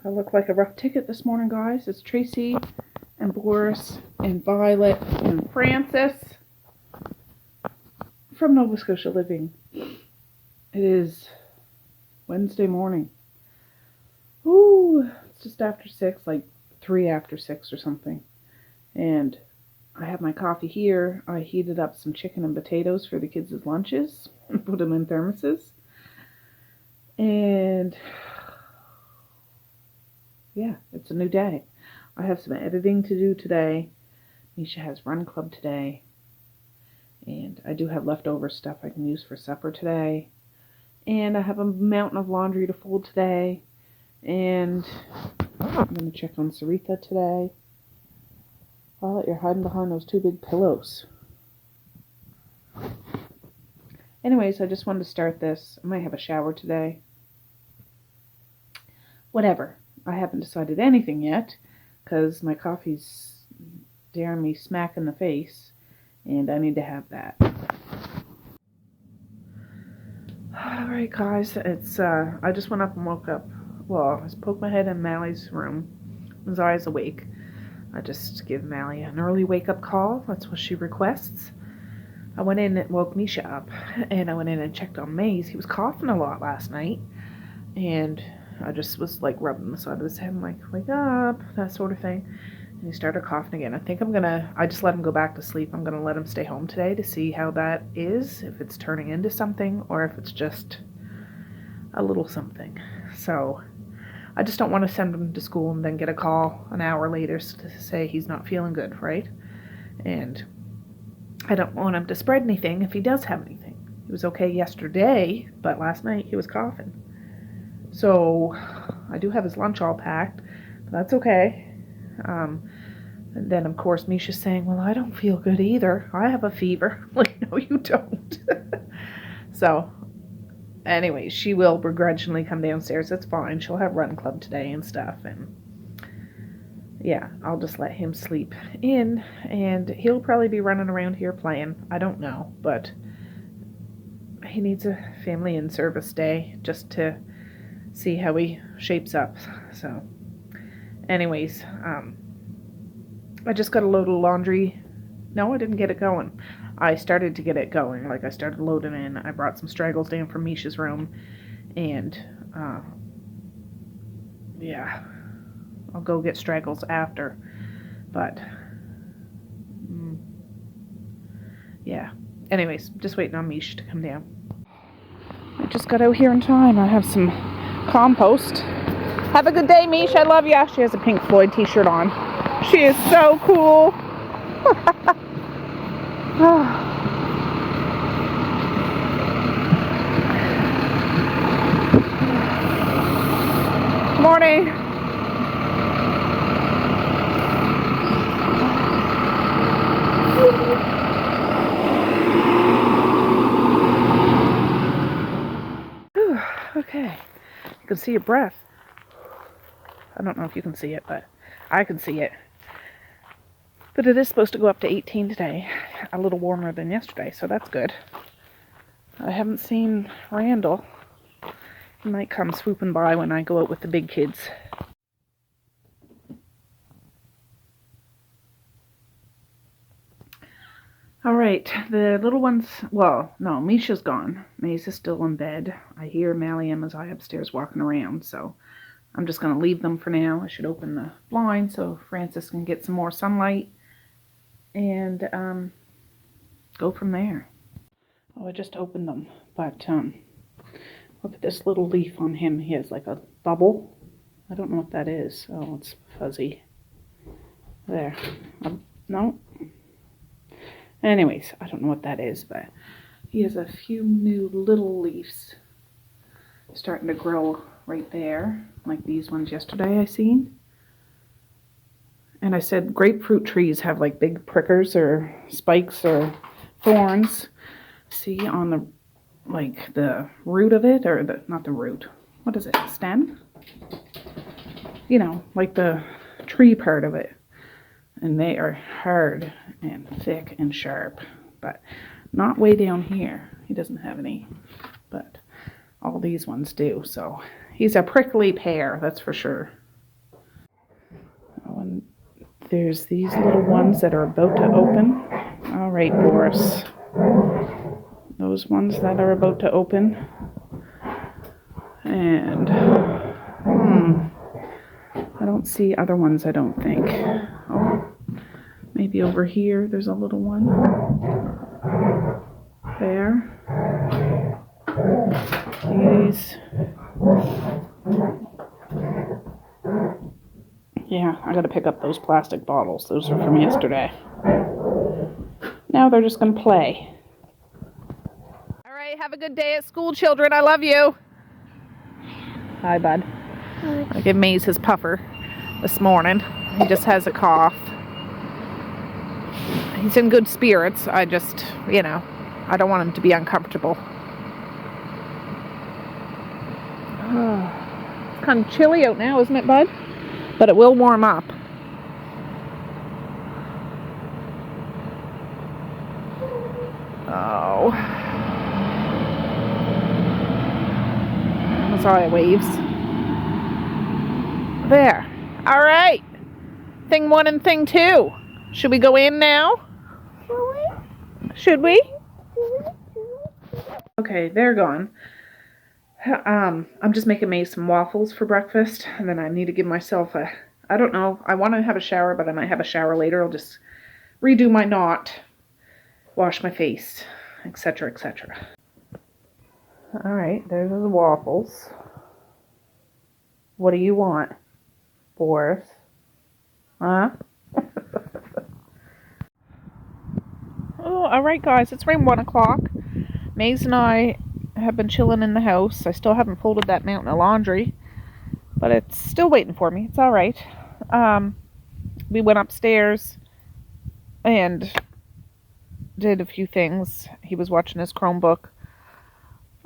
I look like a rough ticket this morning, guys. It's Tracey and Boris and Violet and Francis from Nova Scotia Living. It is Wednesday morning. Ooh, it's just after 6, like 3 after 6 or something. And I have my coffee here. I heated up some chicken and potatoes for the kids' lunches and put them in thermoses. And yeah, it's a new day. I have some editing to do today. Misha has run club today. And I do have leftover stuff I can use for supper today. And I have a mountain of laundry to fold today. And I'm going to check on Sarita today. Violet, you're hiding behind those 2 big pillows. Anyways, I just wanted to start this. I might have a shower today. Whatever. I haven't decided anything yet, because my coffee's daring me smack in the face, and I need to have that. Alright guys, it's, I just went up and woke up. Well, I poked my head in Mally's room. His eyes awake. I just give Mally an early wake-up call. That's what she requests. I went in and woke Misha up, and I went in and checked on Maze. He was coughing a lot last night, and I just was like rubbing the side of his head, like, wake up, that sort of thing. And he started coughing again. I think I just let him go back to sleep. I'm gonna let him stay home today to see how that is, if it's turning into something, or if it's just a little something. So I just don't want to send him to school and then get a call an hour later to say he's not feeling good, right? And I don't want him to spread anything if he does have anything. He was okay yesterday, but last night he was coughing. So I do have his lunch all packed, but that's okay. And then, of course, Misha's saying, well, I don't feel good either. I have a fever. Like, no, you don't. So, anyway, she will begrudgingly come downstairs. That's fine. She'll have run club today and stuff. And, yeah, I'll just let him sleep in. And he'll probably be running around here playing. I don't know. But he needs a family in-service day just to see how he shapes up. So, anyways, I just got a load of laundry. No, I didn't get it going. I started to get it going. Like, I started loading in. I brought some straggles down from Misha's room. And, yeah, I'll go get straggles after. But, yeah. Anyways, just waiting on Misha to come down. I just got out here in time. I have some compost. Have a good day, Misha. I love you. She has a Pink Floyd t-shirt on. She is so cool. Morning. Okay. You can see your breath. I don't know if you can see it, but I can see it. But it is supposed to go up to 18 today. A little warmer than yesterday, so that's good. I haven't seen Randall. He might come swooping by when I go out with the big kids. Alright, the little ones, well, no, Misha's gone. Maze is still in bed. I hear Mally and Messiah upstairs walking around, so I'm just going to leave them for now. I should open the blind so Francis can get some more sunlight and go from there. Oh, I just opened them, but look at this little leaf on him. He has like a bubble. I don't know what that is. Oh, it's fuzzy. There. No. Anyways, I don't know what that is, but he has a few new little leaves starting to grow right there, like these ones yesterday I seen. And I said grapefruit trees have like big prickers or spikes or thorns. See on the, like the root of it, or the, not the root, what is it, stem? You know, like the tree part of it. And they are hard and thick and sharp, but not way down here. He doesn't have any, but all these ones do. So he's a prickly pear, that's for sure. There's these little ones that are about to open. All right, Boris. Those ones that are about to open. And, I don't see other ones, I don't think. Oh, maybe over here there's a little one. There. These. Yeah, I gotta pick up those plastic bottles. Those are from yesterday. Now they're just gonna play. All right, have a good day at school, children. I love you. Hi, bud. Hi. I gave Maze his puffer this morning. He just has a cough. He's in good spirits. I just, I don't want him to be uncomfortable. It's kind of chilly out now, isn't it, bud? But it will warm up. Oh. Sorry, waves. There. All right. Thing 1 and thing 2. Should we go in now? Should we? Okay, they're gone. I'm just making Maze some waffles for breakfast, and then I need to give myself I don't know, I want to have a shower, but I might have a shower later. I'll just redo my knot, wash my face, etc., etc. Alright, there's the waffles. What do you want, Boris? Huh? Oh, alright guys, it's around 1 o'clock. Maze and I have been chilling in the house. I still haven't folded that mountain of laundry, but it's still waiting for me. It's alright. We went upstairs and did a few things. He was watching his Chromebook.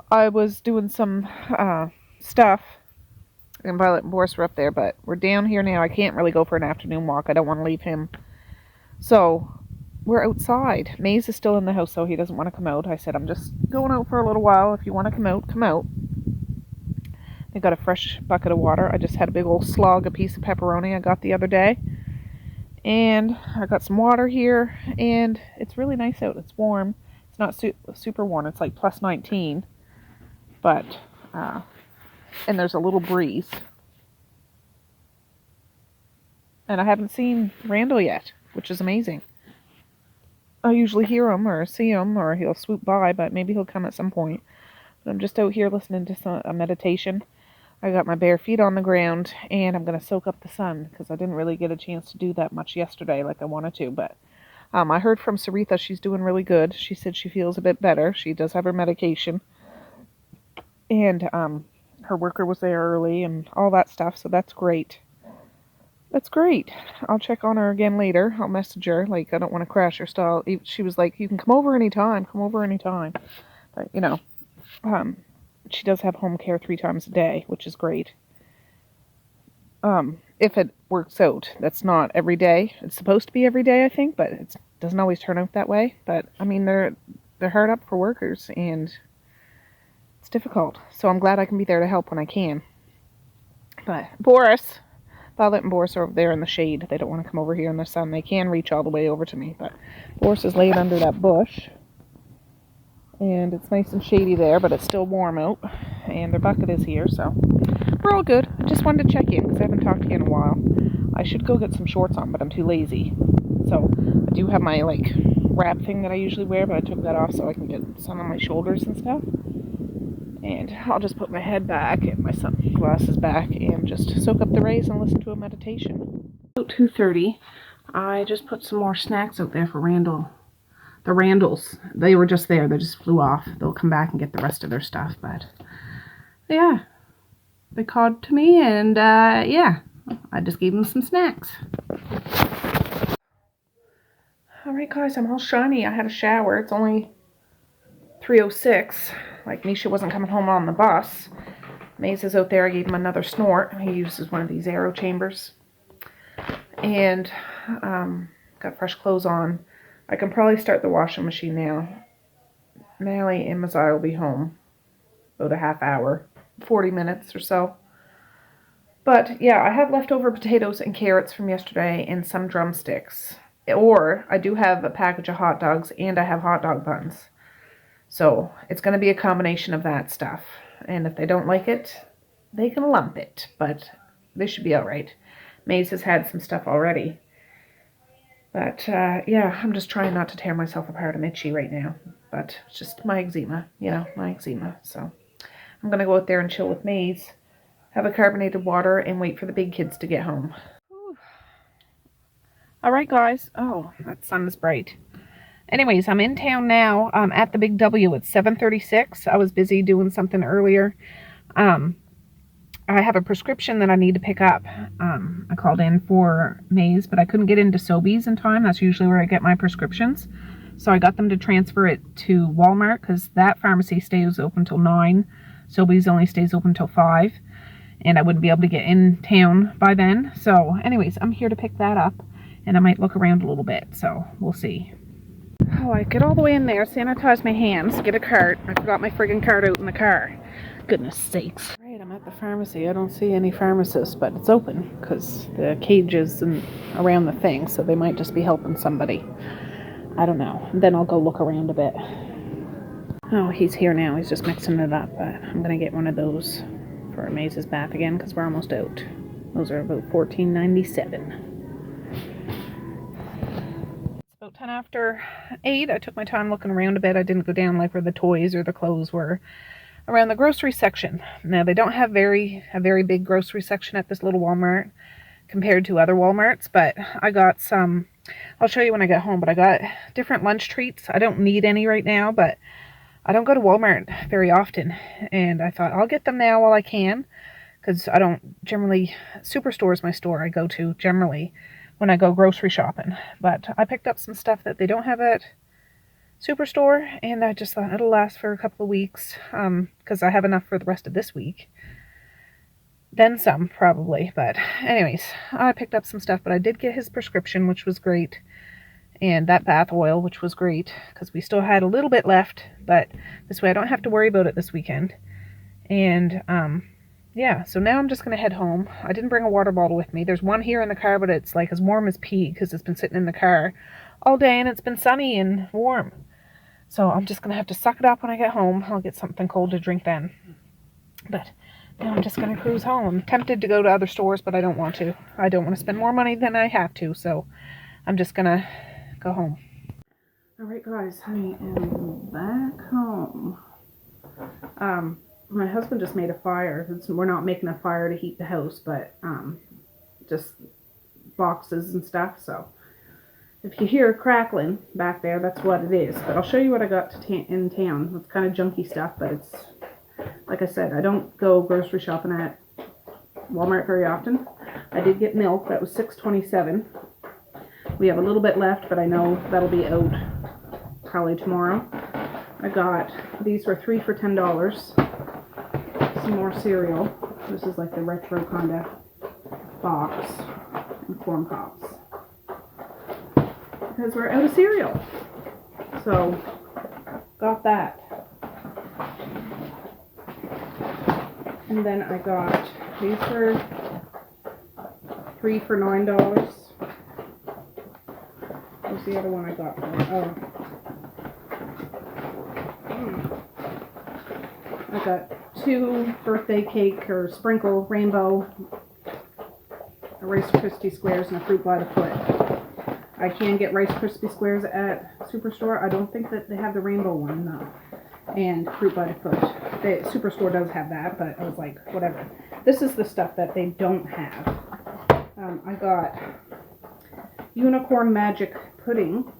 I was doing some stuff, and Violet and Boris were up there, but we're down here now. I can't really go for an afternoon walk. I don't want to leave him. So we're outside. Maze is still in the house, so he doesn't want to come out. I said, I'm just going out for a little while. If you want to come out, come out. They got a fresh bucket of water. I just had a big old slog, a piece of pepperoni I got the other day. And I got some water here, and it's really nice out. It's warm. It's not super warm. It's like plus 19. But, and there's a little breeze. And I haven't seen Randall yet, which is amazing. I usually hear him or see him, or he'll swoop by, but maybe he'll come at some point. But I'm just out here listening to a meditation. I got my bare feet on the ground, and I'm going to soak up the sun, because I didn't really get a chance to do that much yesterday like I wanted to. But I heard from Saritha she's doing really good. She said she feels a bit better. She does have her medication. And her worker was there early and all that stuff, so that's great. That's great. I'll check on her again later. I'll message her. Like, I don't want to crash her style. She was like, you can come over anytime. Come over anytime. But, she does have home care 3 times a day, which is great. If it works out. That's not every day. It's supposed to be every day, I think, but it doesn't always turn out that way. But, I mean, they're hard up for workers, and it's difficult. So I'm glad I can be there to help when I can. But Violet and Boris are over there in the shade. They don't want to come over here in the sun. They can reach all the way over to me, but Boris is laying under that bush. And it's nice and shady there, but it's still warm out. And their bucket is here, so we're all good. I just wanted to check in because I haven't talked to you in a while. I should go get some shorts on, but I'm too lazy. So I do have my wrap thing that I usually wear, but I took that off so I can get sun on my shoulders and stuff. And I'll just put my head back and my sunglasses back and just soak up the rays and listen to a meditation. About 2:30, I just put some more snacks out there for Randall. The Randalls, they were just there. They just flew off. They'll come back and get the rest of their stuff. But, yeah, they called to me and, yeah, I just gave them some snacks. All right, guys, I'm all shiny. I had a shower. It's only 3:06. Like, Misha wasn't coming home on the bus. Maze is out there. I gave him another snort. He uses one of these aero chambers. And got fresh clothes on. I can probably start the washing machine now. Mally and Mazai will be home. About a half hour. 40 minutes or so. But yeah, I have leftover potatoes and carrots from yesterday and some drumsticks. Or I do have a package of hot dogs and I have hot dog buns. So it's going to be a combination of that stuff. And if they don't like it, they can lump it. But they should be all right. Maze has had some stuff already. But yeah, I'm just trying not to tear myself apart. I'm itchy right now. But it's just my eczema, my eczema. So I'm going to go out there and chill with Maze, have a carbonated water, and wait for the big kids to get home. Whew. All right, guys. Oh, that sun is bright. Anyways, I'm in town now. I'm at the Big W. It's 7:36. I was busy doing something earlier. I have a prescription that I need to pick up. I called in for Maze, but I couldn't get into Sobeys in time. That's usually where I get my prescriptions. So I got them to transfer it to Walmart because that pharmacy stays open till 9. Sobeys only stays open till 5. And I wouldn't be able to get in town by then. So anyways, I'm here to pick that up. And I might look around a little bit. So we'll see. Oh, I get all the way in there, sanitize my hands, get a cart. I forgot my friggin' cart out in the car. Goodness sakes. Right, I'm at the pharmacy. I don't see any pharmacists, but it's open because the cage is around the thing, so they might just be helping somebody. I don't know. Then I'll go look around a bit. Oh, he's here now. He's just mixing it up, but I'm going to get one of those for Maze's bath again because we're almost out. Those are about $14.97. About 10 after 8, I took my time looking around a bit. I didn't go down like where the toys or the clothes were. Around the grocery section. Now, they don't have a very big grocery section at this little Walmart compared to other Walmarts, but I got some, I'll show you when I get home, but I got different lunch treats. I don't need any right now, but I don't go to Walmart very often, and I thought I'll get them now while I can, because I don't generally, Superstore is my store I go to generally when I go grocery shopping. But I picked up some stuff that they don't have at Superstore, and I just thought it'll last for a couple of weeks, because I have enough for the rest of this week. Then some, probably. But anyways, I picked up some stuff, but I did get his prescription, which was great. And that bath oil, which was great, because we still had a little bit left, but this way I don't have to worry about it this weekend. And yeah, so now I'm just going to head home. I didn't bring a water bottle with me. There's one here in the car, but it's like as warm as pea because it's been sitting in the car all day and it's been sunny and warm. So I'm just going to have to suck it up when I get home. I'll get something cold to drink then. But now I'm just going to cruise home. I'm tempted to go to other stores, but I don't want to. I don't want to spend more money than I have to, so I'm just going to go home. All right, guys, I am back home. My husband just made a fire. We're not making a fire to heat the house, but just boxes and stuff. So if you hear crackling back there, that's what it is. But I'll show you what I got in town. It's kind of junky stuff, but it's, like I said, I don't go grocery shopping at Walmart very often. I did get milk. That was $6.27. We have a little bit left, but I know that'll be out probably tomorrow. I got, these were 3 for $10. Some more cereal. This is like the retro kind of box. And corn pops. Because we're out of cereal. So, got that. And then I got, these were 3 for $9. What's the other one I got? I got 2 birthday cake or sprinkle rainbow Rice Krispie squares and a fruit by the foot. I can get Rice Krispie squares at Superstore. I don't think that they have the rainbow one, no. And fruit by the foot. The Superstore does have that, but I was like, whatever. This is the stuff that they don't have. I got Unicorn Magic Pudding,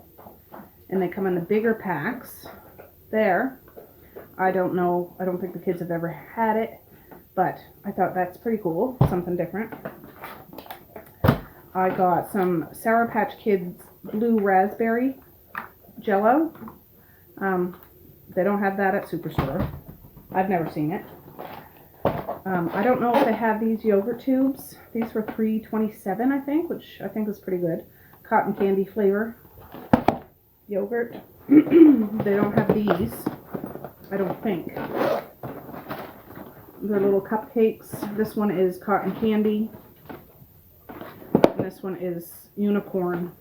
and they come in the bigger packs. There. I don't know, I don't think the kids have ever had it, but I thought that's pretty cool, something different. I got some Sour Patch Kids Blue Raspberry Jell-O. They don't have that at Superstore. I've never seen it. I don't know if they have these yogurt tubes. These were $3.27, I think, which I think is pretty good. Cotton candy flavor yogurt. They don't have these, I don't think. They're little cupcakes. This one is cotton candy. And this one is unicorn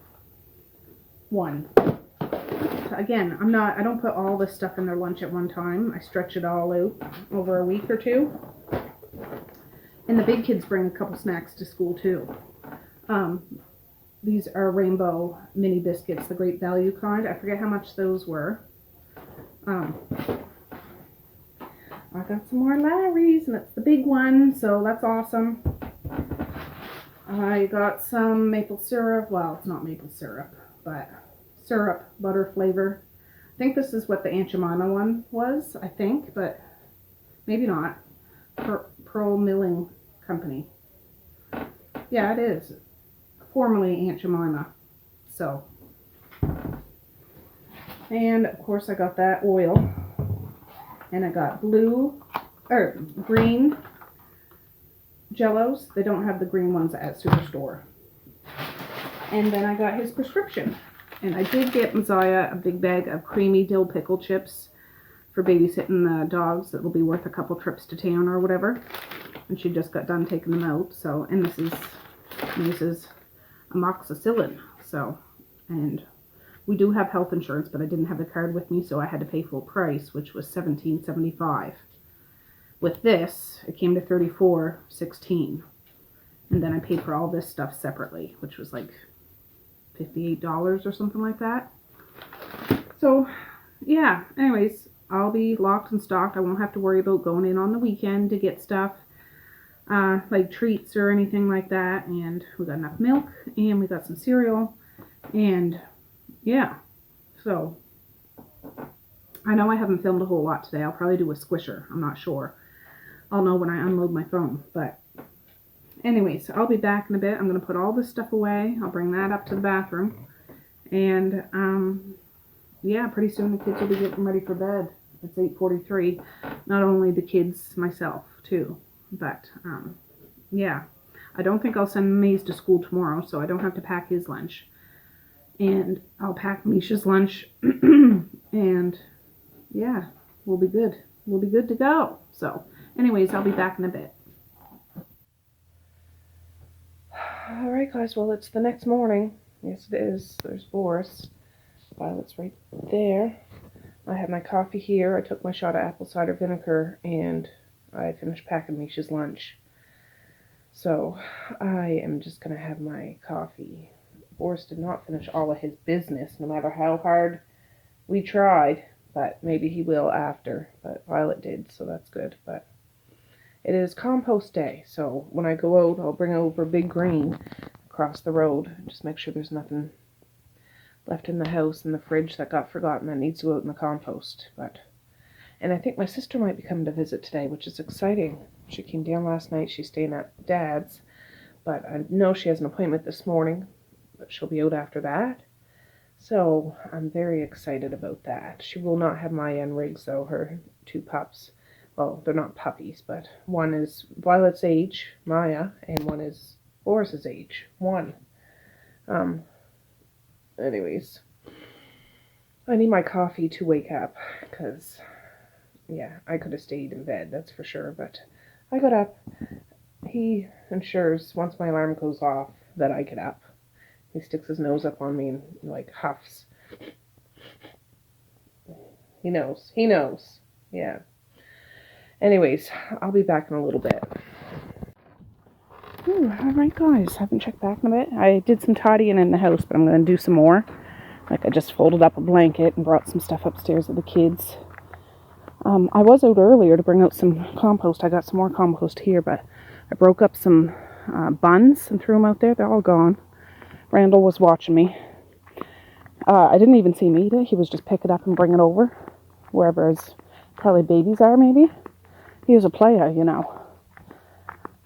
one. So again, I don't put all this stuff in their lunch at one time. I stretch it all out over a week or two. And the big kids bring a couple snacks to school too. These are rainbow mini biscuits, the great value kind. I forget how much those were. I got some more Larry's, and that's the big one, so that's awesome. I got some maple syrup. Well, it's not maple syrup, but syrup, butter flavor. I think this is what the Aunt Jemima one was, I think, but maybe not. Pearl Milling Company. Yeah, it is. Formerly Aunt Jemima. So. And, of course, I got that oil. And I got green Jellos. They don't have the green ones at Superstore. And then I got his prescription. And I did get Messiah a big bag of creamy dill pickle chips for babysitting the dogs. That will be worth a couple trips to town or whatever. And she just got done taking them out. So, and this is amoxicillin. So, and we do have health insurance, but I didn't have the card with me, so I had to pay full price, which was $17.75. With this, it came to $34.16. And then I paid for all this stuff separately, which was like $58 or something like that. So, yeah, anyways, I'll be locked and stocked. I won't have to worry about going in on the weekend to get stuff, like treats or anything like that. And we got enough milk, and we got some cereal, and yeah, so I know I haven't filmed a whole lot today. I'll probably do a squisher. I'm not sure. I'll know when I unload my phone. But anyways, I'll be back in a bit. I'm going to put all this stuff away. I'll bring that up to the bathroom. And yeah, pretty soon the kids will be getting ready for bed. It's 8:43. Not only the kids, myself too. But yeah, I don't think I'll send Maze to school tomorrow, so I don't have to pack his lunch. And I'll pack Misha's lunch, and yeah, we'll be good. We'll be good to go. So, anyways, I'll be back in a bit. Alright guys, well it's the next morning. Yes it is. There's Boris. Violet's right there. I have my coffee here. I took my shot of apple cider vinegar, and I finished packing Misha's lunch. So, I am just going to have my coffee. Boris did not finish all of his business, no matter how hard we tried, but maybe he will after. But Violet did, so that's good. But it is compost day, so when I go out, I'll bring over Big Green across the road. Just make sure there's nothing left in the house in the fridge that got forgotten that needs to go out in the compost. And I think my sister might be coming to visit today, which is exciting. She came down last night. She's staying at Dad's, but I know she has an appointment this morning. But she'll be out after that. So I'm very excited about that. She will not have Maya and Riggs, though, her two pups. Well, they're not puppies, but one is Violet's age, Maya, and one is Boris's age, 1. Anyways, I need my coffee to wake up, because, yeah, I could have stayed in bed, that's for sure, but I got up. He ensures, once my alarm goes off, that I get up. He sticks his nose up on me and, like, huffs. He knows. He knows. Yeah. Anyways, I'll be back in a little bit. Alright, guys. Haven't checked back in a bit. I did some tidying in the house, but I'm going to do some more. Like, I just folded up a blanket and brought some stuff upstairs with the kids. I was out earlier to bring out some compost. I got some more compost here, but I broke up some buns and threw them out there. They're all gone. Randall was watching me. I didn't even see him eat it. He was just pick it up and bring it over. Wherever his probably babies are, maybe. He was a player, you know.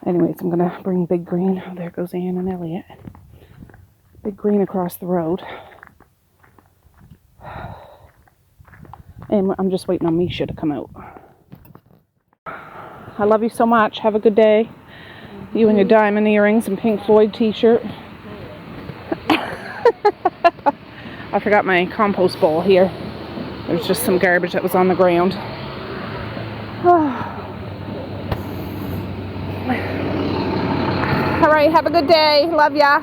Anyways, I'm going to bring Big Green. Oh, there goes Ann and Elliot. Big Green across the road. And I'm just waiting on Misha to come out. I love you so much. Have a good day. You and your diamond earrings and Pink Floyd t-shirt. I forgot my compost bowl here. There's just some garbage that was on the ground. right, have a good day. Love ya.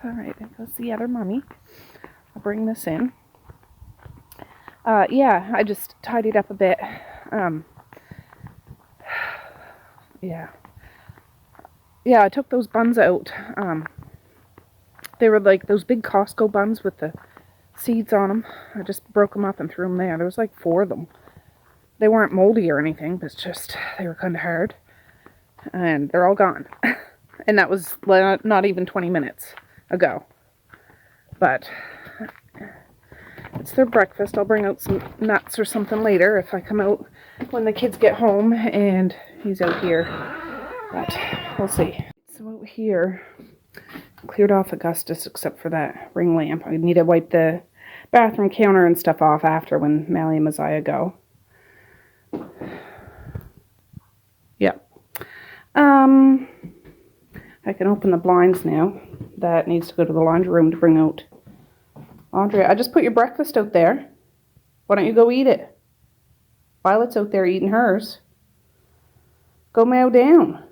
All right, there goes the other mummy. I'll bring this in. Yeah, I just tidied up a bit. Yeah. Yeah, I took those buns out. They were like those big Costco buns with the seeds on them. I just broke them up and threw them there. There was like 4 of them. They weren't moldy or anything, but it's just, they were kind of hard. And they're all gone. And that was not even 20 minutes ago. But it's their breakfast. I'll bring out some nuts or something later if I come out when the kids get home and he's out here. But we'll see. So out here, cleared off Augustus except for that ring lamp. I need to wipe the bathroom counter and stuff off after when Mally and Messiah go. Yep. I can open the blinds now. That needs to go to the laundry room to bring out. Andrea, I just put your breakfast out there. Why don't you go eat it? Violet's out there eating hers. Go meow down.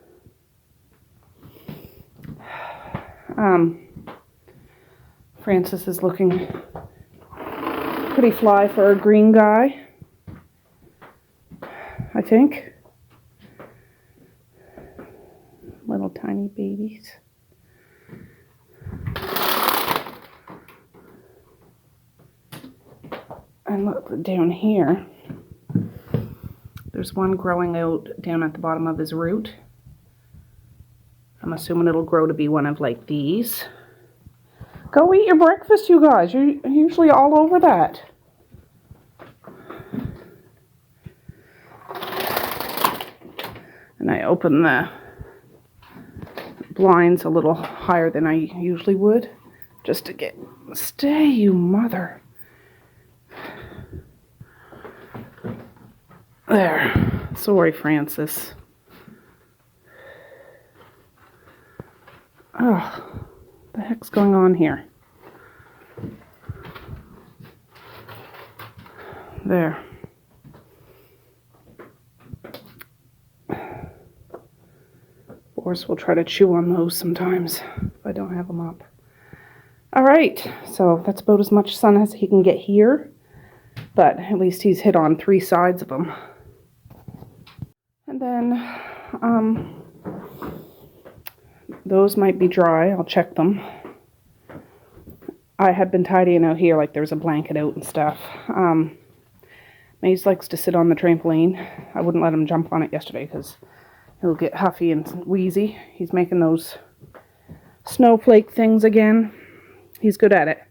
Francis is looking pretty fly for a green guy, I think. Little tiny babies. And look down here. There's one growing out down at the bottom of his root. I'm assuming it'll grow to be one of like these. Go eat your breakfast, you guys. You're usually all over that. And I open the blinds a little higher than I usually would, just to get, stay, you mother. There. Sorry, Francis. Oh, what the heck's going on here? There. Boris will try to chew on those sometimes if I don't have them up. Alright, so that's about as much sun as he can get here, but at least he's hit on 3 sides of them. And then, those might be dry. I'll check them. I had been tidying out here, like there's a blanket out and stuff. Maze likes to sit on the trampoline. I wouldn't let him jump on it yesterday because he'll get huffy and wheezy. He's making those snowflake things again. He's good at it.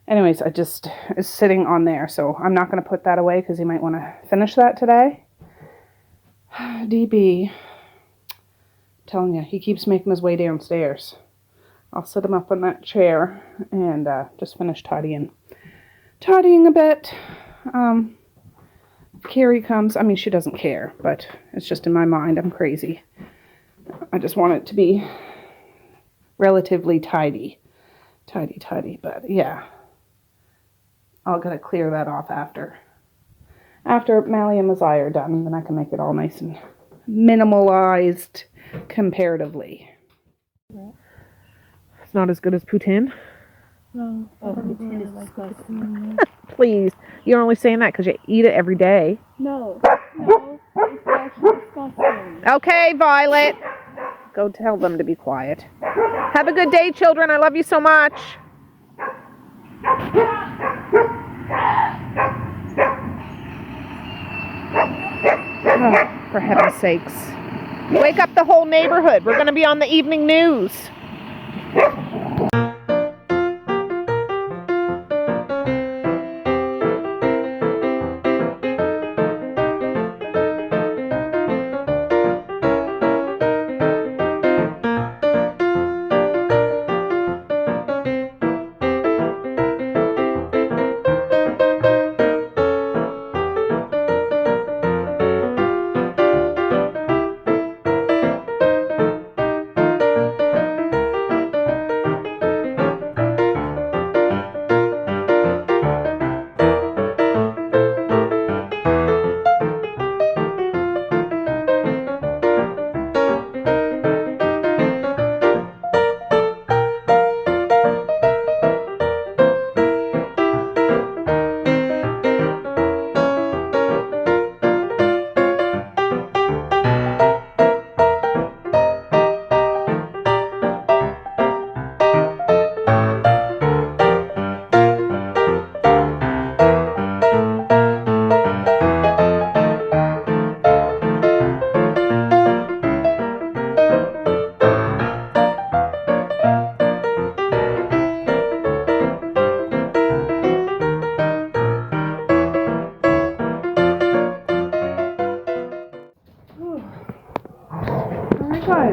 Anyways, I just is sitting on there, so I'm not going to put that away because he might want to finish that today. DB, telling you, he keeps making his way downstairs. I'll sit him up on that chair and just finish tidying a bit. Carrie comes. I mean, she doesn't care, but it's just in my mind. I'm crazy. I just want it to be relatively tidy. But yeah, I'll gotta clear that off after Mally and Messiah are done, and then I can make it all nice and minimalized comparatively. It's not as good as poutine. No, poutine is disgusting. Please, you're only saying that because you eat it every day. No, it's actually disgusting. Okay, Violet. Go tell them to be quiet. Have a good day, children. I love you so much. Oh, for heaven's sakes. Wake up the whole neighborhood. We're going to be on the evening news.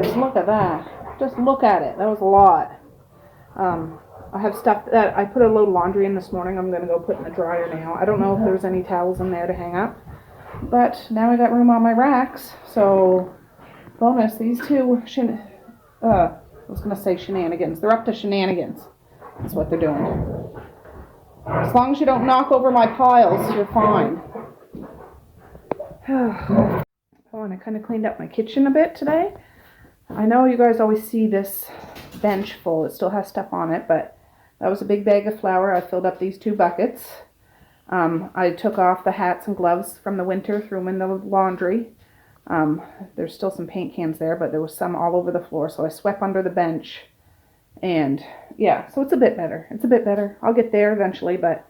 guys, look at that. Just look at it. That was a lot. I have stuff that I put a load of laundry in this morning. I'm going to go put in the dryer now. I don't know if there's any towels in there to hang up. But now I got room on my racks. So, bonus, these two, I was going to say shenanigans. They're up to shenanigans. That's what they're doing. As long as you don't knock over my piles, you're fine. Oh, and I kind of cleaned up my kitchen a bit today. I know you guys always see this bench full. It still has stuff on it, but that was a big bag of flour. I filled up these 2 buckets. I took off the hats and gloves from the winter, threw them in the laundry. There's still some paint cans there, but there was some all over the floor, so I swept under the bench. And yeah, so it's a bit better. It's a bit better. I'll get there eventually, but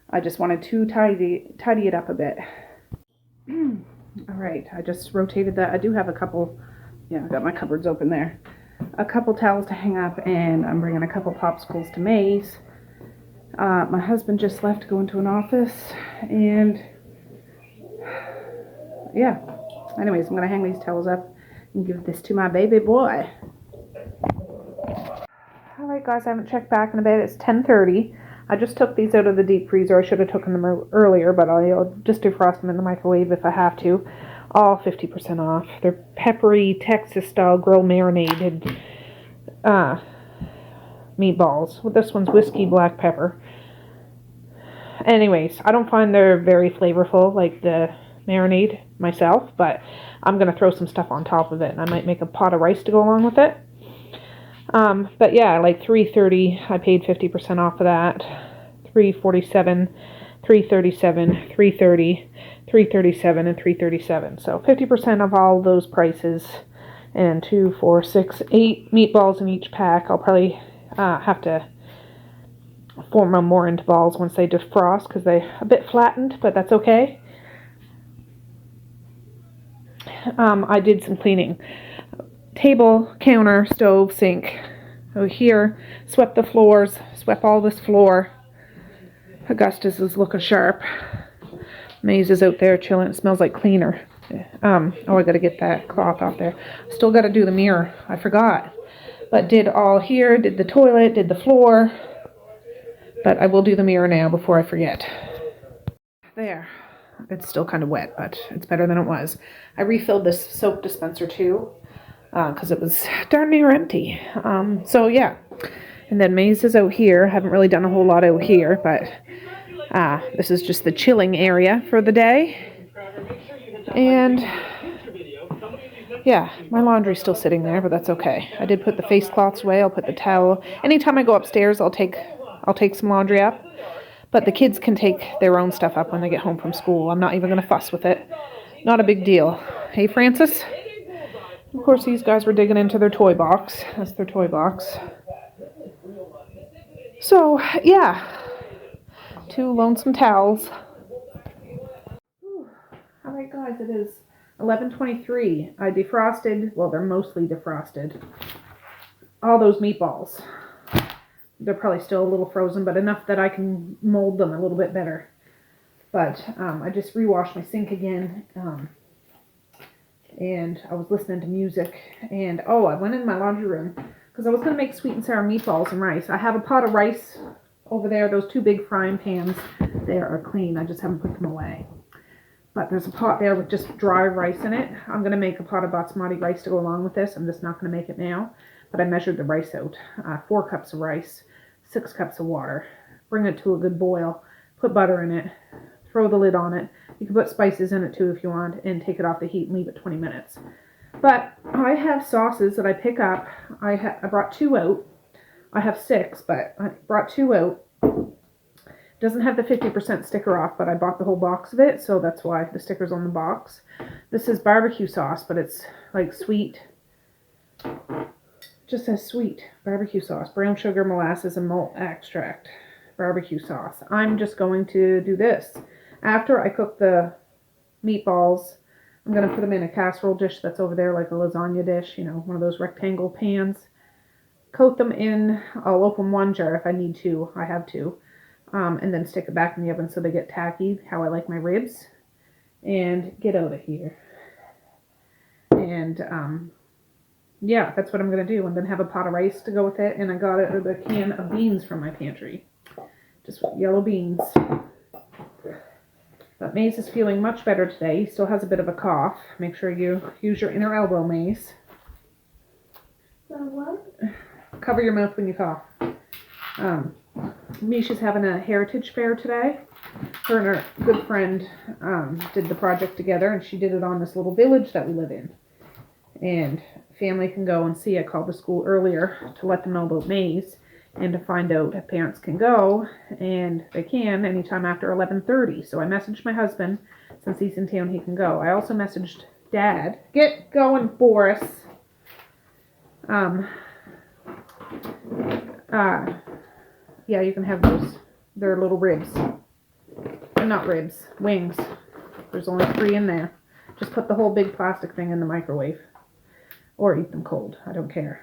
I just wanted to tidy it up a bit. All right, I just rotated that. I do have a couple, yeah, I got my cupboards open there. A couple towels to hang up, and I'm bringing a couple popsicles to May's. My husband just left to go into an office, and yeah. Anyways, I'm going to hang these towels up and give this to my baby boy. Alright guys, I haven't checked back in a bit. It's 10:30. I just took these out of the deep freezer. I should have taken them earlier, but I'll just defrost them in the microwave if I have to. All 50% off. They're peppery Texas-style grill marinated meatballs. Well, this one's whiskey black pepper. Anyways, I don't find they're very flavorful like the marinade myself, but I'm going to throw some stuff on top of it, and I might make a pot of rice to go along with it. But yeah, like $3.30, I paid 50% off of that. $3.47, $3.37, $3.30, $3.37, and $3.37. So 50% of all those prices, and 2, 4, 6, 8 meatballs in each pack. I'll probably have to form them more into balls once they defrost because they're a bit flattened, but that's okay. I did some cleaning. Table, counter, stove, sink. Over here, swept the floors, swept all this floor. Augustus is looking sharp. Maze is out there chilling. It smells like cleaner. Oh, I gotta get that cloth off there. Still gotta do the mirror. I forgot. But did all here, did the toilet, did the floor. But I will do the mirror now before I forget. There. It's still kind of wet, but it's better than it was. I refilled this soap dispenser too, because it was darn near empty. So yeah. And then Maze is out here. Haven't really done a whole lot out here, but this is just the chilling area for the day. And yeah, my laundry's still sitting there, but that's okay. I did put the face cloths away. I'll put the towel. Anytime I go upstairs, I'll take some laundry up. But the kids can take their own stuff up when they get home from school. I'm not even going to fuss with it. Not a big deal. Hey, Francis? Of course, these guys were digging into their toy box. That's their toy box. So, yeah. 2 lonesome towels. Alright, guys, it is 11:23. I defrosted, well, they're mostly defrosted, all those meatballs. They're probably still a little frozen, but enough that I can mold them a little bit better. But I just rewashed my sink again, and I was listening to music, and I went in my laundry room, because I was going to make sweet and sour meatballs and rice. I have a pot of rice over there. Those 2 big frying pans, they are clean. I just haven't put them away. But there's a pot there with just dry rice in it. I'm going to make a pot of basmati rice to go along with this. I'm just not going to make it now. But I measured the rice out. 4 cups of rice, 6 cups of water. Bring it to a good boil. Put butter in it. Throw the lid on it. You can put spices in it too if you want. And take it off the heat and leave it 20 minutes. But I have sauces that I pick up. I brought 2 out. I have 6, but I brought 2 out. Doesn't have the 50% sticker off, but I bought the whole box of it, so that's why the sticker's on the box. This is barbecue sauce, but it's like sweet. Just says sweet barbecue sauce. Brown sugar, molasses, and malt extract. Barbecue sauce. I'm just going to do this. After I cook the meatballs, I'm going to put them in a casserole dish that's over there, like a lasagna dish, one of those rectangle pans. Coat them in. I'll open 1 jar if I need to. I have to. And then stick it back in the oven so they get tacky, how I like my ribs. And get out of here. And Yeah, that's what I'm going to do. And then have a pot of rice to go with it. And I got a can of beans from my pantry. Just yellow beans. But Maze is feeling much better today. He still has a bit of a cough. Make sure you use your inner elbow, Maze. What? Cover your mouth when you cough. Misha's having a heritage fair today. Her and her good friend did the project together, and she did it on this little village that we live in. And family can go and see. I called the school earlier to let them know about Maze and to find out if parents can go, and they can anytime after 11:30. So I messaged my husband. Since he's in town, he can go. I also messaged Dad. Get going, Boris. Yeah, you can have those. They're little ribs. They're not ribs, wings. There's only 3 in there. Just put the whole big plastic thing in the microwave. Or eat them cold. I don't care.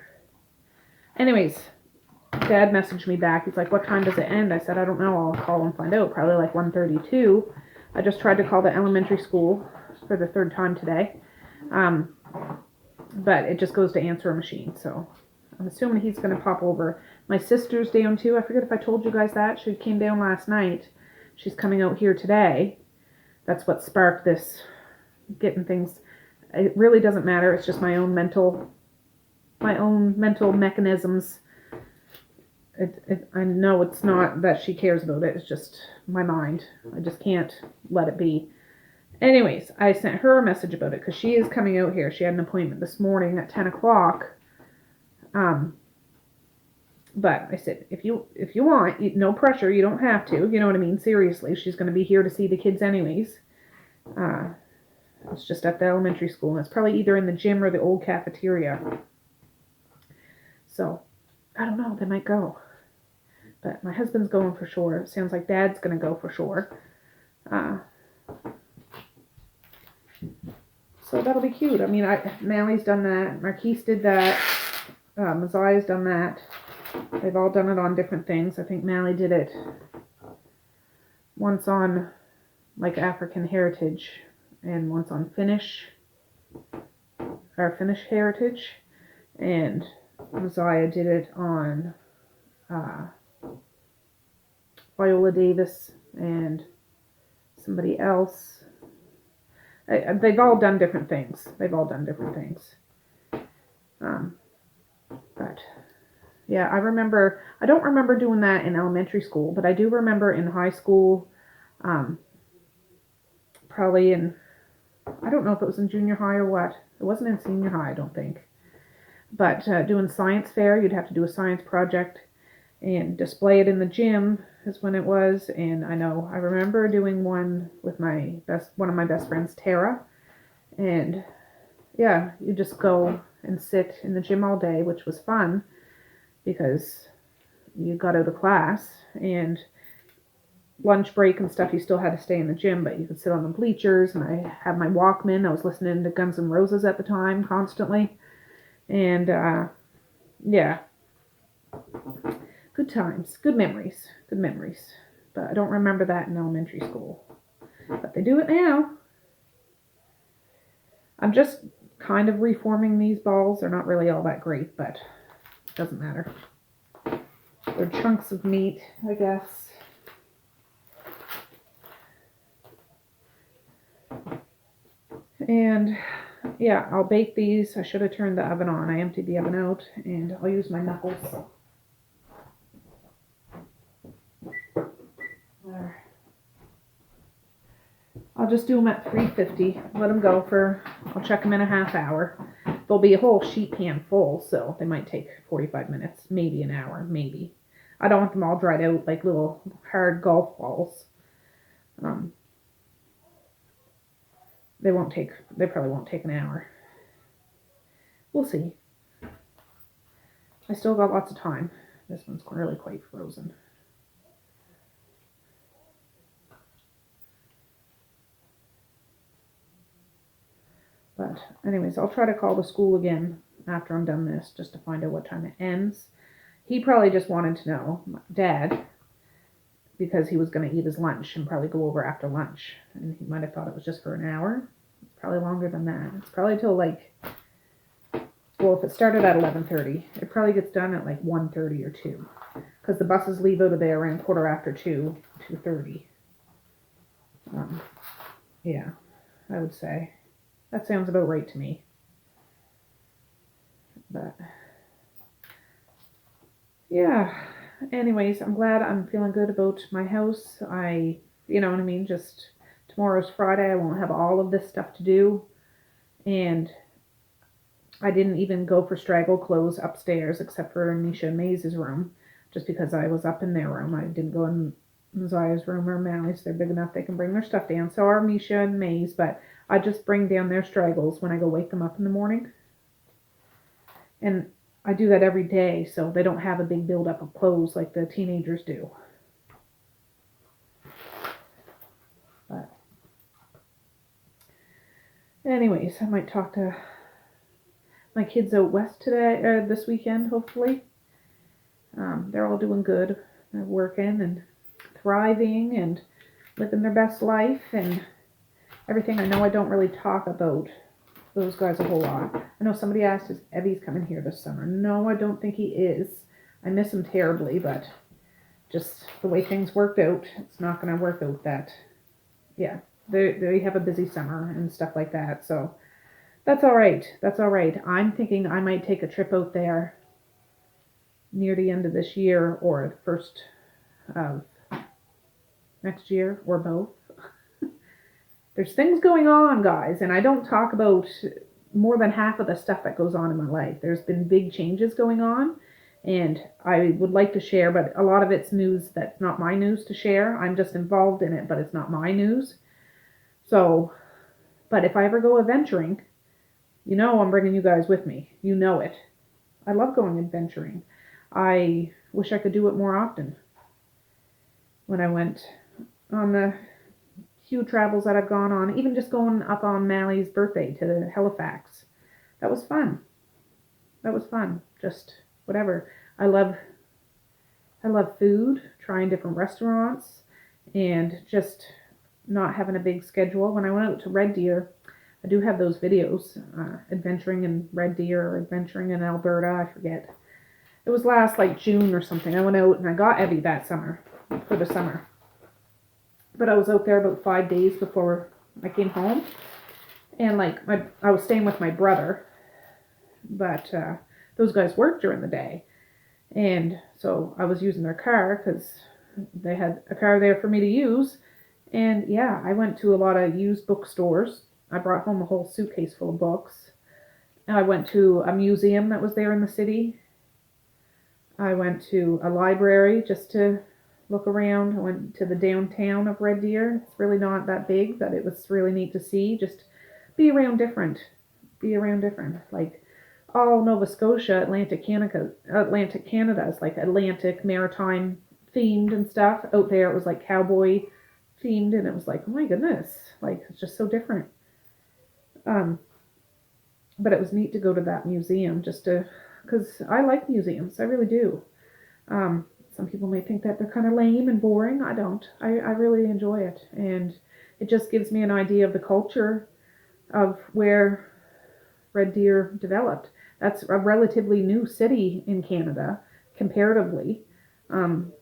Anyways, Dad messaged me back. He's like, what time does it end? I said, I don't know. I'll call and find out. Probably like 1:32. I just tried to call the elementary school for the 3rd time today. But it just goes to answer a machine. So I'm assuming he's going to pop over. My sister's down too. I forget if I told you guys that. She came down last night. She's coming out here today. That's what sparked this getting things. It really doesn't matter. It's just my own mental mechanisms. I know it's not that she cares about it. It's just my mind. I just can't let it be. Anyways, I sent her a message about it because she is coming out here. She had an appointment this morning at 10 o'clock. But I said, if you want, no pressure. You don't have to. You know what I mean? Seriously, she's going to be here to see the kids anyways. It's just at the elementary school, and it's probably either in the gym or the old cafeteria. So, I don't know. They might go. But my husband's going for sure. It sounds like Dad's going to go for sure. So that'll be cute. I mean, Mally's done that. Marquise did that. Maziah's done that. They've all done it on different things. I think Mally did it once on like African heritage and once on Finnish heritage, and Maziah did it on Viola Davis and somebody else. They've all done different things. But yeah, I don't remember doing that in elementary school, but I do remember in high school, probably in, I don't know if it was in junior high or what. It wasn't in senior high, I don't think. But doing science fair, you'd have to do a science project and display it in the gym is when it was. And I remember doing one with one of my best friends, Tara. And yeah, you just go and sit in the gym all day, which was fun because you got out of class, and lunch break and stuff, you still had to stay in the gym, but you could sit on the bleachers. And I had my Walkman. I was listening to Guns N' Roses at the time constantly. And yeah, good times, good memories. But I don't remember that in elementary school. But they do it now. I'm just kind of reforming these balls. They're not really all that great, but it doesn't matter. They're chunks of meat, I guess. And yeah, I'll bake these. I should have turned the oven on. I emptied the oven out, and I'll use my knuckles. There. I'll just do them at 350. Let them go I'll check them in a half hour. There'll be a whole sheet pan full, so they might take 45 minutes, maybe an hour, maybe. I don't want them all dried out like little hard golf balls. They probably won't take an hour. We'll see. I still got lots of time. This one's really quite frozen. But anyways, I'll try to call the school again after I'm done this, just to find out what time it ends. He probably just wanted to know, Dad, because he was going to eat his lunch and probably go over after lunch. And he might have thought it was just for an hour. It's probably longer than that. It's probably till like 4 well, if it started at 11:30, it probably gets done at like 1:30 or 2. Because the buses leave out of there around 2:15, 2:30. Yeah, I would say. That sounds about right to me. But, yeah. Anyways, I'm glad I'm feeling good about my house. You know what I mean? Just tomorrow's Friday. I won't have all of this stuff to do. And I didn't even go for straggle clothes upstairs except for Misha and Maze's room. Just because I was up in their room. I didn't go in Maziah's room or Mally's. They're big enough they can bring their stuff down. So are Misha and Maze, but I just bring down their straggles when I go wake them up in the morning. And I do that every day so they don't have a big buildup of clothes like the teenagers do. But anyways, I might talk to my kids out west today, this weekend, hopefully. They're all doing good. They're working and thriving and living their best life and everything. I know I don't really talk about those guys a whole lot. I know somebody asked if Evie's coming here this summer. No, I don't think he is. I miss him terribly, but just the way things worked out, it's not going to work out that, yeah, they have a busy summer and stuff like that. So that's all right. That's all right. I'm thinking I might take a trip out there near the end of this year or the first of next year or both. There's things going on, guys, and I don't talk about more than half of the stuff that goes on in my life. There's been big changes going on, and I would like to share, but a lot of it's news that's not my news to share. I'm just involved in it, but it's not my news. So, but if I ever go adventuring, you know I'm bringing you guys with me. You know it. I love going adventuring. I wish I could do it more often. When I went on the few travels that I've gone on, even just going up on Mally's birthday to Halifax. That was fun. That was fun. Just whatever. I love food, trying different restaurants, and just not having a big schedule. When I went out to Red Deer, I do have those videos, adventuring in Red Deer or adventuring in Alberta, I forget. It was last like June or something. I went out and I got Evie that summer, for the summer. But I was out there about 5 days before I came home. And like I was staying with my brother. But those guys worked during the day. And so I was using their car because they had a car there for me to use. And yeah, I went to a lot of used bookstores. I brought home a whole suitcase full of books. And I went to a museum that was there in the city. I went to a library just to look around. I went to the downtown of Red Deer. It's really not that big, but it was really neat to see. Just be around different. Like all Nova Scotia, Atlantic Canada is like Atlantic maritime themed and stuff. Out there it was like cowboy themed, and it was like, oh my goodness, like it's just so different. But it was neat to go to that museum because I like museums. I really do. Some people may think that they're kind of lame and boring. I don't. I really enjoy it. And it just gives me an idea of the culture of where Red Deer developed. That's a relatively new city in Canada, comparatively. And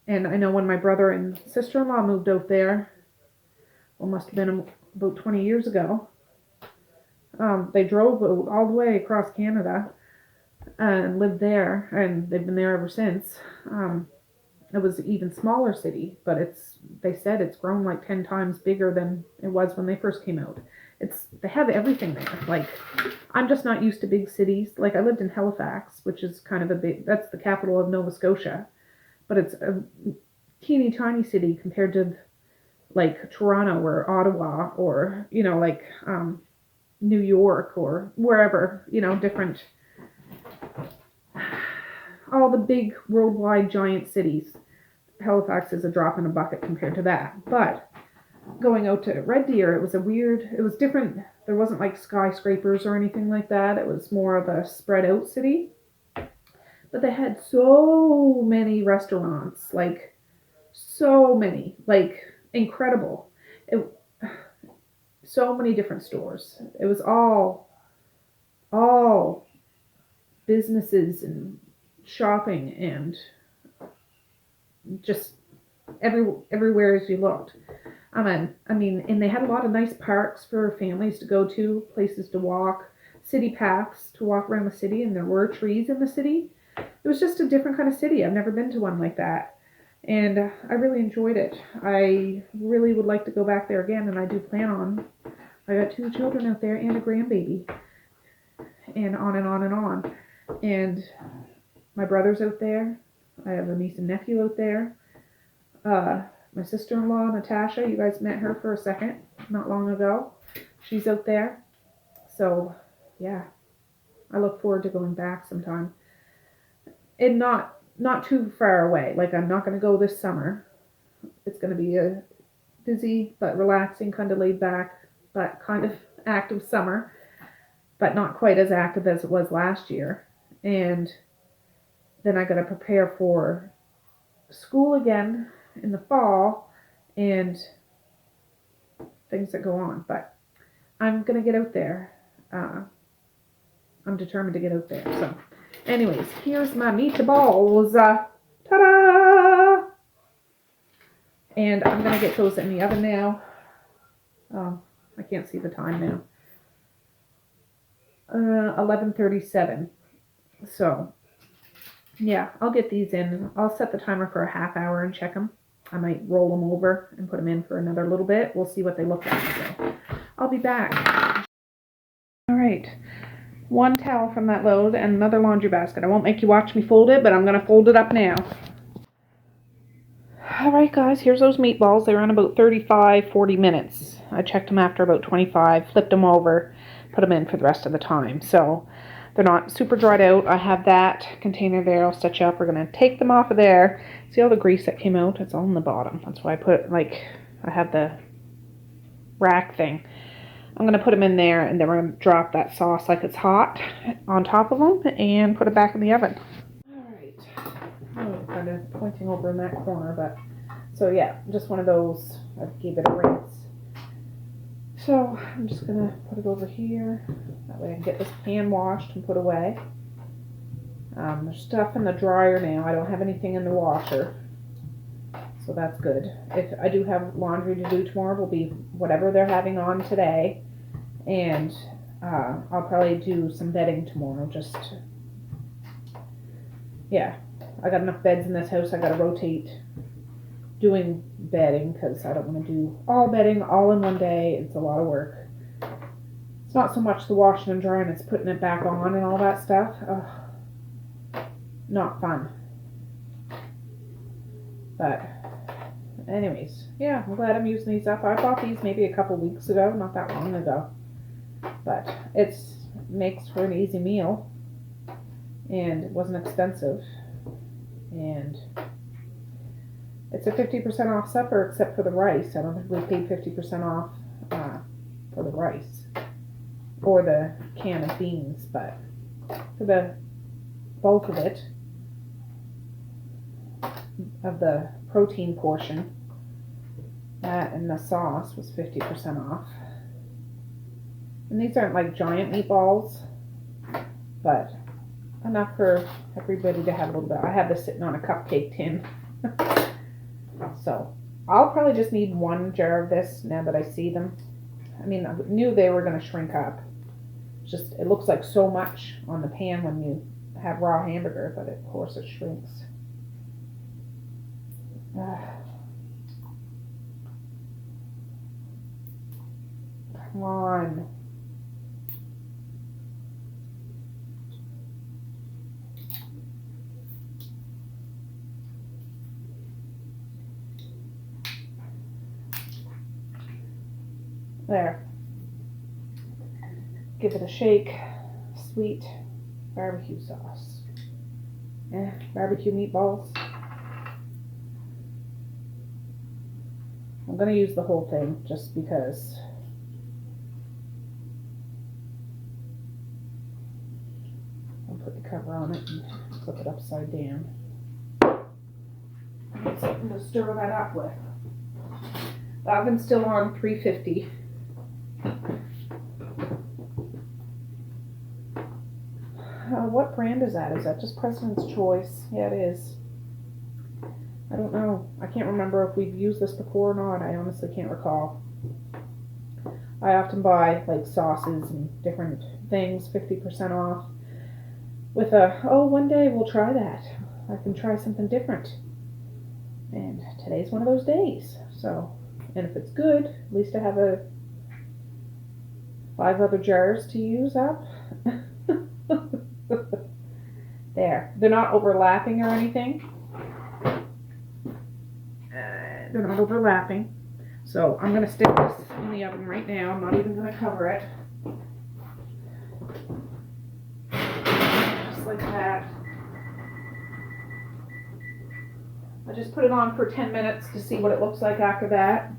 I know when my brother and sister-in-law moved out there, well, must have been about 20 years ago, they drove all the way across Canada and lived there, and they've been there ever since. It was an even smaller city, but they said it's grown like 10 times bigger than it was when they first came out. They have everything there. Like, I'm just not used to big cities. Like, I lived in Halifax, which is kind of that's the capital of Nova Scotia, but it's a teeny tiny city compared to like Toronto or Ottawa or, like New York or wherever, different, all the big worldwide giant cities. Halifax is a drop in a bucket compared to that. But going out to Red Deer, it was different. There wasn't like skyscrapers or anything like that. It was more of a spread out city. But they had so many restaurants, like so many, like incredible. So many different stores. It was all businesses and shopping and just everywhere as you looked. I mean, and they had a lot of nice parks for families to go to, places to walk, city paths to walk around the city, and there were trees in the city. It was just a different kind of city. I've never been to one like that. And I really enjoyed it. I really would like to go back there again, and I do plan on. I got 2 children out there and a grandbaby. And on and on and on. And my brother's out there. I have a niece and nephew out there. My sister-in-law, Natasha, you guys met her for a second not long ago. She's out there. So, yeah. I look forward to going back sometime. And not too far away. Like, I'm not going to go this summer. It's going to be a busy but relaxing, kind of laid back, but kind of active summer. But not quite as active as it was last year. And then I got to prepare for school again in the fall and things that go on. But I'm going to get out there. I'm determined to get out there. So, anyways, here's my meatballs. Ta-da! And I'm going to get those in the oven now. Oh, I can't see the time now. 11:37. So, yeah, I'll get these in. I'll set the timer for a half hour and check them. I might roll them over and put them in for another little bit. We'll see what they look like. So, I'll be back. All right. 1 towel from that load and another laundry basket. I won't make you watch me fold it, but I'm going to fold it up now. All right, guys, here's those meatballs. They were in about 35, 40 minutes. I checked them after about 25, flipped them over, put them in for the rest of the time. So they're not super dried out. I have that container there. I'll stitch up. We're going to take them off of there. See all the grease that came out? It's all in the bottom. That's why I put, I have the rack thing. I'm going to put them in there, and then we're going to drop that sauce like it's hot on top of them and put it back in the oven. All right. I'm kind of pointing over in that corner, but so yeah, just one of those. I gave it a rinse. So I'm just going to put it over here. That way I can get this pan washed and put away. There's stuff in the dryer now. I don't have anything in the washer. So that's good. If I do have laundry to do tomorrow, will be whatever they're having on today. And I'll probably do some bedding tomorrow. Just, yeah. I got enough beds in this house. I got to rotate doing bedding because I don't want to do all bedding all in one day. It's a lot of work. It's not so much the washing and drying. It's putting it back on and all that stuff. Not fun. But anyways, yeah, I'm glad I'm using these up. I bought these maybe a couple weeks ago, not that long ago. But it makes for an easy meal. And it wasn't expensive. And it's a 50% off supper except for the rice. I don't think we paid 50% off for the rice. Or the can of beans. But for the bulk of it, of the protein portion, that and the sauce was 50% off. And these aren't like giant meatballs, but enough for everybody to have a little bit. I have this sitting on a cupcake tin. So I'll probably just need 1 jar of this now that I see them. I mean, I knew they were going to shrink up. Just, it looks like so much on the pan when you have raw hamburger, but of course it shrinks. Come on. There. Give it a shake. Sweet barbecue sauce. Barbecue meatballs. I'm going to use the whole thing just because I'll put the cover on it and flip it upside down. I need something to stir that up with. The oven's still on 350. I'll what brand is that? Is that just President's Choice? Yeah, it is. I don't know. I can't remember if we've used this before or not. I honestly can't recall. I often buy like sauces and different things 50% off with one day we'll try that. I can try something different. And today's one of those days. So, and if it's good, at least I have 5 other jars to use up. There. They're not overlapping or anything. They're not overlapping. So I'm going to stick this in the oven right now. I'm not even going to cover it. Just like that. I just put it on for 10 minutes to see what it looks like after that.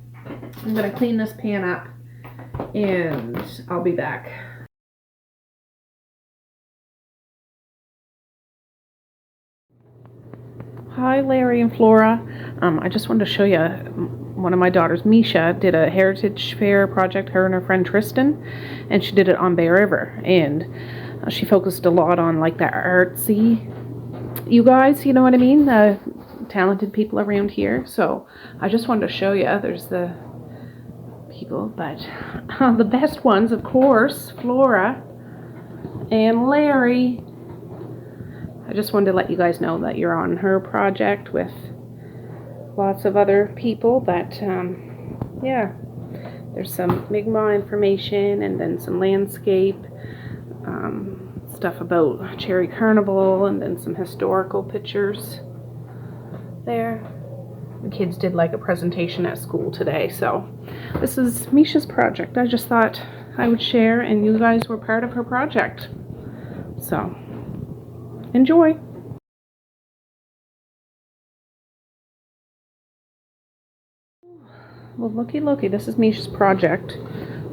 I'm going to clean this pan up and I'll be back. Hi Larry and Flora. I just wanted to show you one of my daughters, Misha, did a heritage fair project, her and her friend Tristan, and she did it on Bay River, and she focused a lot on like the artsy, you guys, you know what I mean, the talented people around here. So I just wanted to show you, there's the people, but the best ones, of course, Flora and Larry. I just wanted to let you guys know that you're on her project with lots of other people, but yeah, there's some Mi'kmaq information and then some landscape stuff about Cherry Carnival, and then some historical pictures there. The kids did like a presentation at school today, so this is Misha's project. I just thought I would share, and you guys were part of her project, so enjoy. Well, looky, this is Misha's project.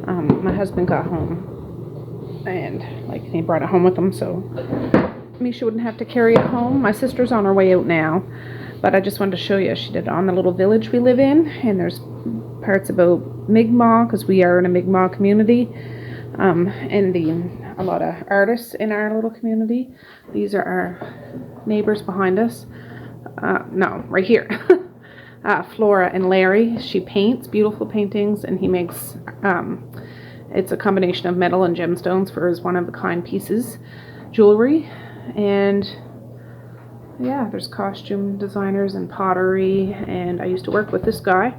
My husband got home and like he brought it home with him, so Misha wouldn't have to carry it home. My sister's on her way out now, but I just wanted to show you. She did it on the little village we live in, and there's parts about Mi'kmaq because we are in a Mi'kmaq community, and a lot of artists in our little community. These are our neighbors behind us. No, right here. Flora and Larry. She paints beautiful paintings, and he makes it's a combination of metal and gemstones for his one-of-a-kind pieces, jewelry. And yeah, there's costume designers and pottery, and I used to work with this guy,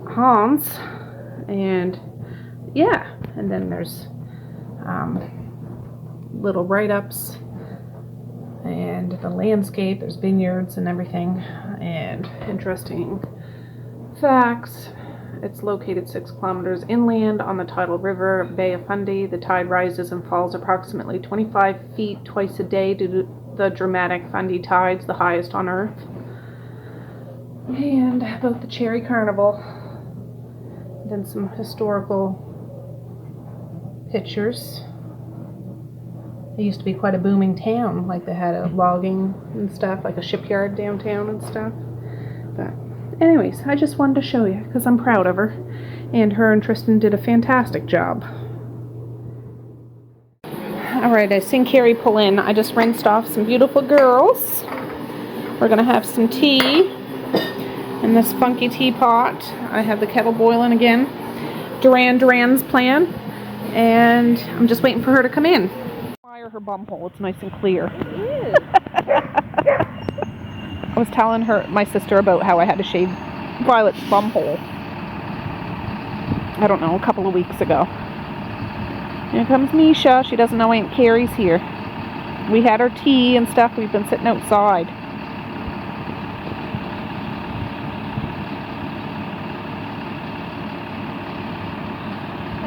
Hans, and yeah, and then there's little write-ups and the landscape. There's vineyards and everything, and interesting facts. It's located 6 kilometers inland on the tidal river Bay of Fundy. The tide rises and falls approximately 25 feet twice a day due to the dramatic Fundy tides, the highest on Earth. And about the Cherry Carnival. Then some historical pictures. It used to be quite a booming town, like they had a logging and stuff, like a shipyard downtown and stuff. But anyways, I just wanted to show you because I'm proud of her, and her and Tristan did a fantastic job. Alright, I seen Carrie pull in. I just rinsed off some beautiful girls. We're gonna have some tea in this funky teapot. I have the kettle boiling again. Duran's plan, and I'm just waiting for her to come in. Fire her bum hole, it's nice and clear. It is. I was telling my sister about how I had to shave Violet's bum hole. I don't know, a couple of weeks ago. Here comes Misha. She doesn't know Aunt Carrie's here. We had our tea and stuff. We've been sitting outside.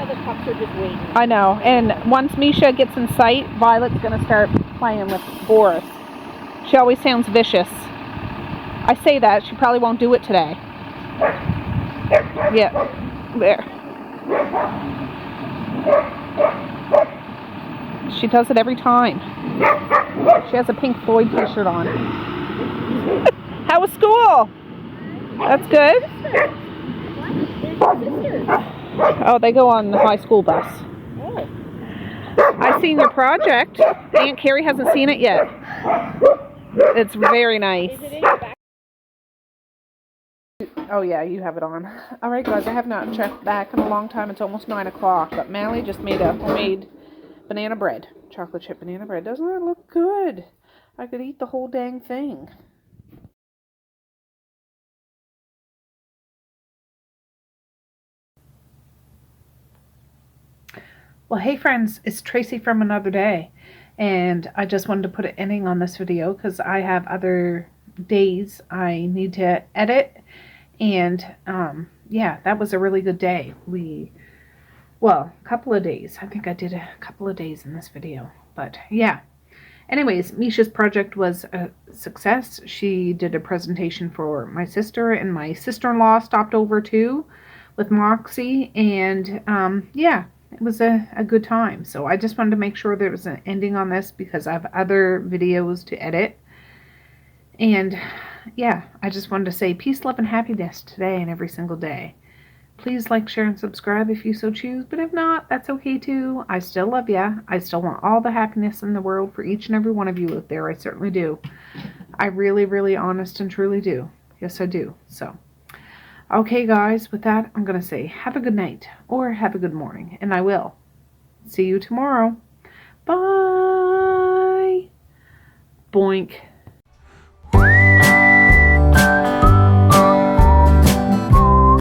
The pups are just waiting. I know. And once Misha gets in sight, Violet's going to start playing with Boris. She always sounds vicious. I say that. She probably won't do it today. Yeah. There. She does it every time. She has a Pink Floyd t-shirt on. How was school? That's good? What? They're sisters. Oh, they go on the high school bus. Oh. I seen your project. Aunt Carrie hasn't seen it yet. It's very nice. Is it in your back? Oh yeah, you have it on. Alright guys, I have not checked back in a long time. It's almost 9 o'clock. But Mally just made a homemade banana bread. Chocolate chip banana bread. Doesn't it look good? I could eat the whole dang thing. Well, hey friends, it's Tracy from Another Day. And I just wanted to put an ending on this video because I have other days I need to edit. And yeah, that was a really good day. Well, a couple of days. I think I did a couple of days in this video. But yeah. Anyways, Misha's project was a success. She did a presentation for my sister, and my sister-in-law stopped over too with Moxie. And yeah, it was a good time. So I just wanted to make sure there was an ending on this because I have other videos to edit. And yeah, I just wanted to say peace, love, and happiness today and every single day. Please like, share, and subscribe if you so choose. But if not, that's okay too. I still love ya. I still want all the happiness in the world for each and every one of you out there. I certainly do. I really, really honest and truly do. Yes, I do. So, okay guys, with that, I'm going to say have a good night or have a good morning. And I will. See you tomorrow. Bye. Boink.